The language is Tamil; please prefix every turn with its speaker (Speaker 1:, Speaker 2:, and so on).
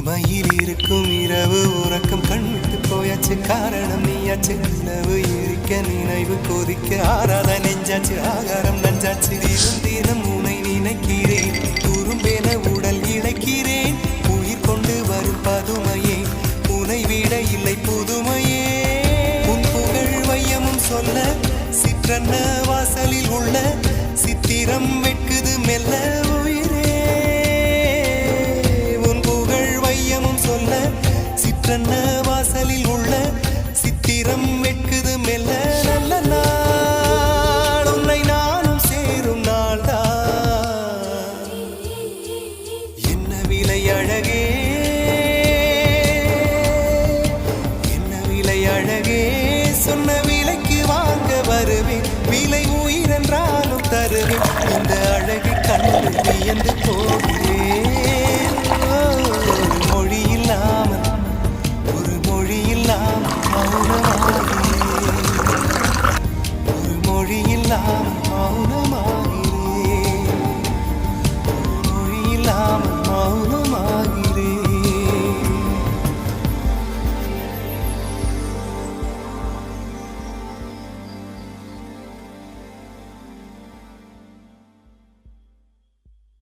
Speaker 1: தனிமையில் இருக்கும் இரவு உறக்கம் கண்விட்டு போயாச்சு காரணம் நீயாச்சு நிலவு எரிக்க நினைவு கொதிக்க ஆறாத நெஞ்சாச்சு ஆகாரம் நஞ்சாச்சு தினம் தினம் உனை நினைக்கிறேன் குறும்பென உடல் இழைக்கிறேன் உயிர் கொண்டு வரும் பதுமையே உனை விட இல்லை புதுமையே உன் புகழ் வையமும் சொல்ல சிற்றன்ன வாசலில் உள்ள சித்திரம் வெட்குது மெல்ல உயிரே உன் புகழ் வையமும் சொல்ல சிற்றன்ன வாசலில் உள்ள சித்திரம் வெட்குது மெல்ல நல்ல நாள் உன்னை நானும் சேரும் நாள்தான் என்ன விலை அழகே என்ன விலை அழகே சொன்ன விலைக்கு வாங்க வருவேன் விலை உயிரென்றாலும் தருவேன் இந்த அழகை கண்டு வியந்து போகிறேன் ஒரு மொழி இல்லாமல் மௌனமாகிறேன் ஒரு மொழி இல்லாமல் மௌனமாகிறேன் ஒரு மொழி இல்லாமல்